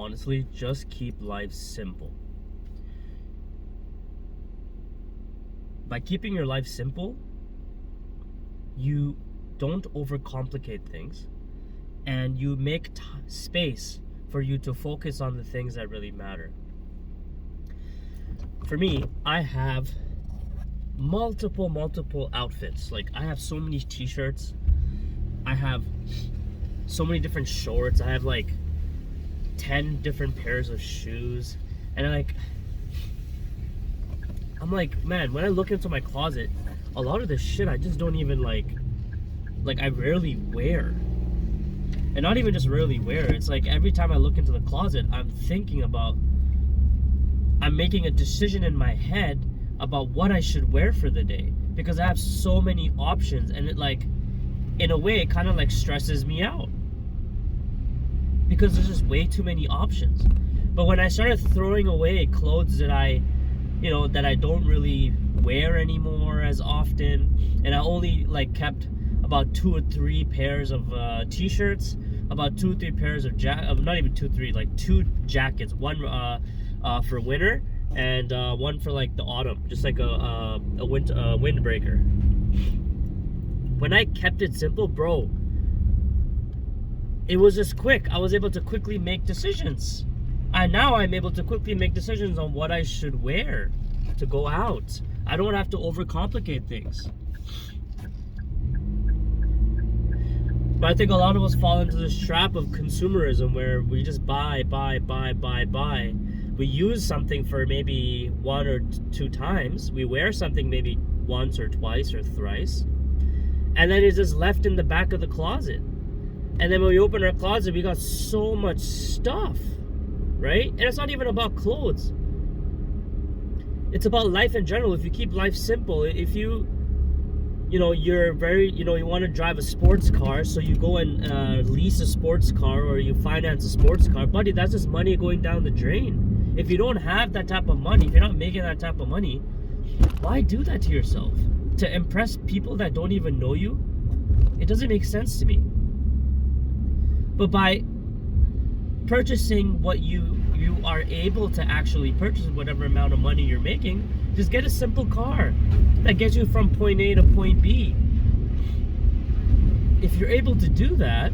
honestly, just keep life simple. By keeping your life simple, you don't overcomplicate things, and you make space for you to focus on the things that really matter. For me, I have multiple outfits. Like, I have so many t-shirts, I have so many different shorts, I have like 10 different pairs of shoes, and I'm like, man, when I look into my closet, a lot of this shit I just don't even like I rarely wear. And not even just rarely wear, it's like every time I look into the closet, I'm making a decision in my head about what I should wear for the day, because I have so many options, and it, like, in a way, it kind of like stresses me out because there's just way too many options. But when I started throwing away clothes that I don't really wear anymore as often, and I only like kept about 2 or 3 pairs of t-shirts, about 2 or 3 pairs of not even 2 3, like 2 jackets, one for winter and one for like the autumn, just like a windbreaker. When I kept it simple, bro, it was just quick. I was able to quickly make decisions. And now I'm able to quickly make decisions on what I should wear to go out. I don't have to overcomplicate things. But I think a lot of us fall into this trap of consumerism where we just buy. We use something for maybe 1 or 2 times. We wear something maybe once or twice or thrice. And then it's just left in the back of the closet. And then when we open our closet, we got so much stuff, right? And it's not even about clothes. It's about life in general. If you keep life simple, if you want to drive a sports car, so you go and lease a sports car, or you finance a sports car, buddy, that's just money going down the drain. If you don't have that type of money, if you're not making that type of money, why do that to yourself? To impress people that don't even know you? It doesn't make sense to me. But by purchasing what you are able to actually purchase, whatever amount of money you're making, just get a simple car that gets you from point A to point B. If you're able to do that,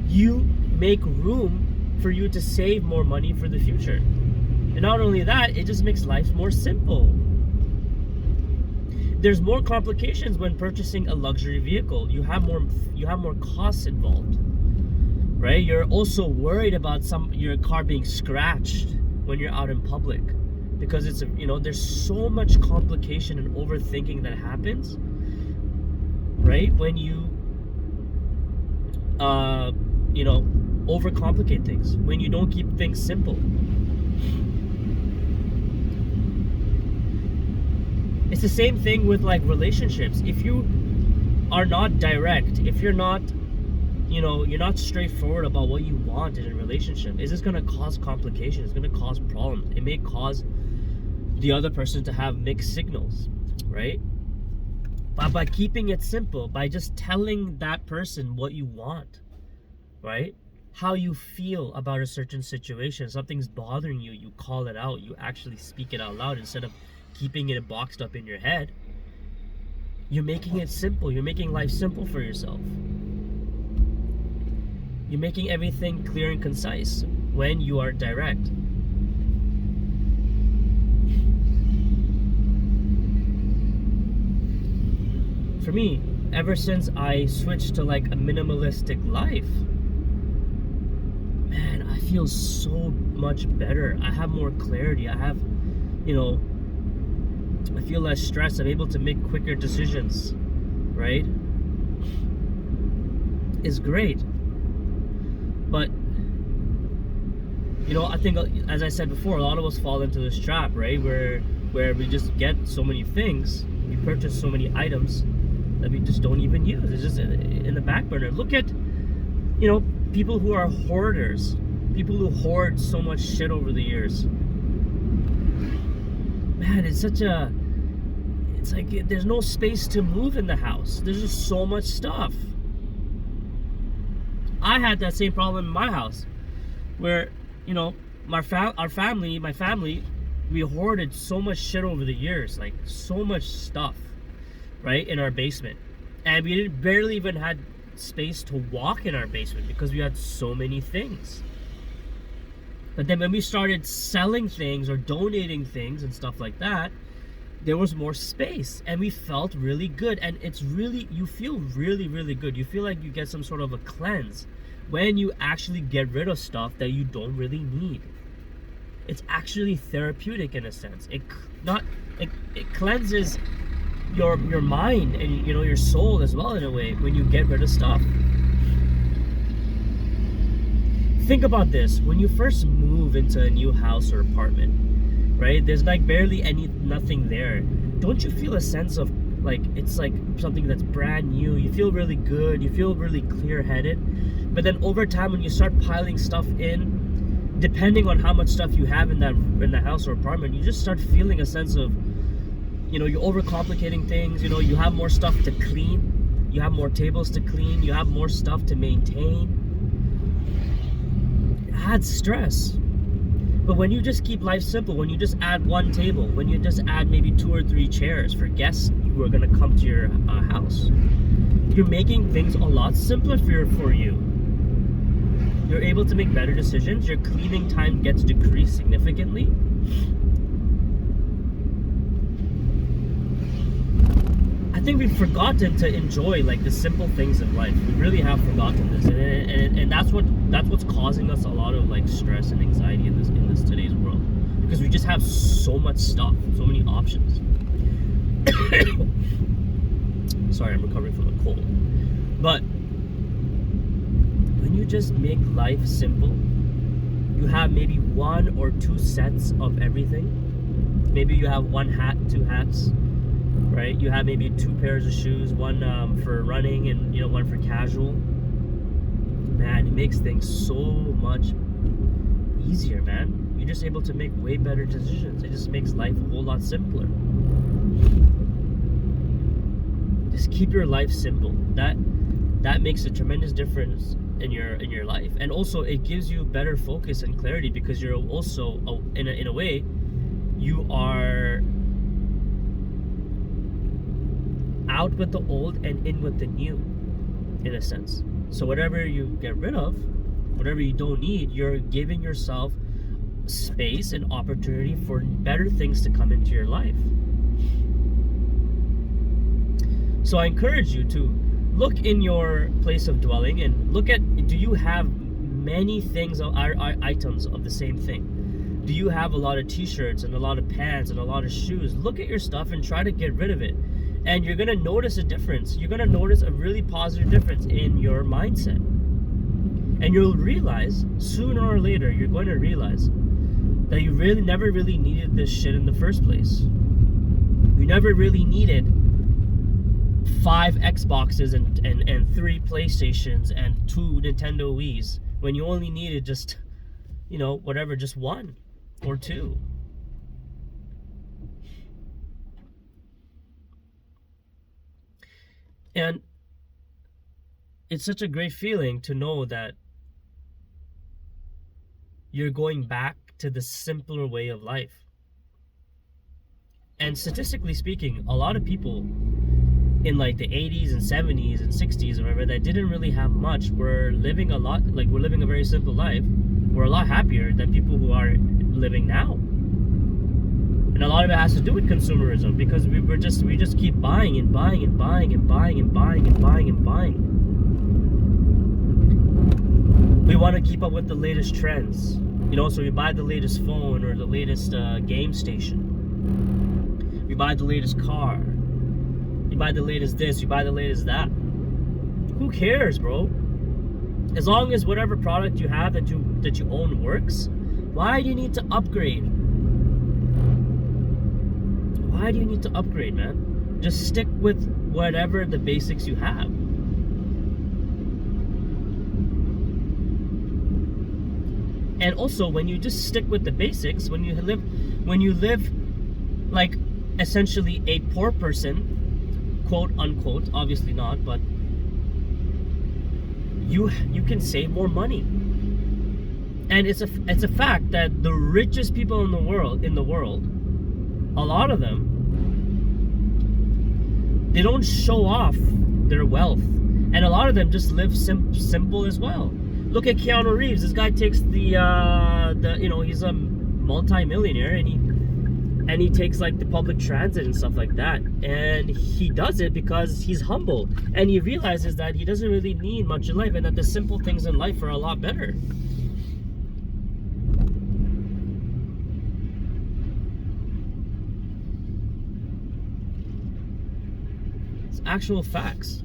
you make room for you to save more money for the future. And not only that, it just makes life more simple. There's more complications when purchasing a luxury vehicle. You have more costs involved, right? You're also worried about your car being scratched when you're out in public, because there's so much complication and overthinking that happens, right? When you overcomplicate things, when you don't keep things simple. It's the same thing with like relationships. If you are not direct, if you're not straightforward about what you want in a relationship, it's just going to cause complications. It's going to cause problems. It may cause the other person to have mixed signals, right? But by keeping it simple, by just telling that person what you want, right? How you feel about a certain situation, something's bothering you, you call it out, you actually speak it out loud instead of keeping it boxed up in your head. You're making it simple. You're making life simple for yourself. You're making everything clear and concise when you are direct. For me, ever since I switched to like a minimalistic life, man, I feel so much better. I have more clarity. I have, I feel less stressed. I'm able to make quicker decisions, right? It's great. But, I think, as I said before, a lot of us fall into this trap, right? Where we just get so many things, we purchase so many items that we just don't even use. It's just in the back burner. Look at, people who are hoarders, people who hoard so much shit over the years. Man, it's like there's no space to move in the house. There's just so much stuff. I had that same problem in my house. where, you know, my family, we hoarded so much shit over the years, like so much stuff, right, in our basement, and we didn't barely even had space to walk in our basement because we had so many things. But then when we started selling things or donating things and stuff like that, there was more space, and we felt really good. And it's really, you feel really, really good. You feel like you get some sort of a cleanse when you actually get rid of stuff that you don't really need. It's actually therapeutic in a sense. It cleanses your mind and, you know, your soul as well, in a way, when you get rid of stuff. Think about this. When you first move into a new house or apartment, right, there's like barely nothing there. Don't you feel a sense of like, it's like something that's brand new? You feel really good, you feel really clear-headed. But then over time, when you start piling stuff in, depending on how much stuff you have in the house or apartment, you just start feeling a sense of, you know, you're overcomplicating things. You know, you have more stuff to clean, you have more tables to clean, you have more stuff to maintain. It adds stress. But when you just keep life simple, when you just add one table, when you just add maybe 2 or 3 chairs for guests who are going to come to your house, you're making things a lot simpler for you. You're able to make better decisions. Your cleaning time gets decreased significantly. I think we've forgotten to enjoy like the simple things in life. We really have forgotten this, and that's what's causing us a lot of like stress and anxiety in this today's world, because we just have so much stuff, so many options. Sorry, I'm recovering from a cold. But when you just make life simple, you have maybe 1 or 2 sets of everything. Maybe you have 1 hat, 2 hats, right? You have maybe 2 pairs of shoes, one for running and, you know, one for casual. Man, it makes things so much easier, man. You're just able to make way better decisions. It just makes life a whole lot simpler. Just keep your life simple. That makes a tremendous difference in your life, and also it gives you better focus and clarity, because you're also in a way, you are out with the old and in with the new, in a sense. So whatever you get rid of, whatever you don't need, you're giving yourself space and opportunity for better things to come into your life. So I encourage you to look in your place of dwelling and look at, do you have many things, items of the same thing? Do you have a lot of t-shirts and a lot of pants and a lot of shoes? Look at your stuff and try to get rid of it. And you're going to notice a difference. You're going to notice a really positive difference in your mindset. And you'll realize, sooner or later, you're going to realize that you really never really needed this shit in the first place. You never really needed 5 Xboxes and 3 PlayStations and 2 Nintendo Wiis, when you only needed just, you know, whatever, just 1 or 2. And it's such a great feeling to know that you're going back to the simpler way of life. And statistically speaking, a lot of people in like the 80s and 70s and 60s or whatever that didn't really have much were living a very simple life. We're a lot happier than people who are living now. And a lot of it has to do with consumerism, because we just keep buying and buying and buying and buying and buying and buying and buying. We want to keep up with the latest trends, you know, so we buy the latest phone or the latest game station. We buy the latest car. You buy the latest this, you buy the latest that. Who cares, bro? As long as whatever product you have that you own works, why do you need to upgrade? Why do you need to upgrade, man? Just stick with whatever the basics you have. And also, when you just stick with the basics, when you live like essentially a poor person, quote unquote, obviously not, but you can save more money. And it's a fact that the richest people in the world, a lot of them, they don't show off their wealth, and a lot of them just live simple as well. Look at Keanu Reeves. This guy takes the he's a multi-millionaire, and he takes like the public transit and stuff like that, and he does it because he's humble, and he realizes that he doesn't really need much in life, and that the simple things in life are a lot better. It's actual facts.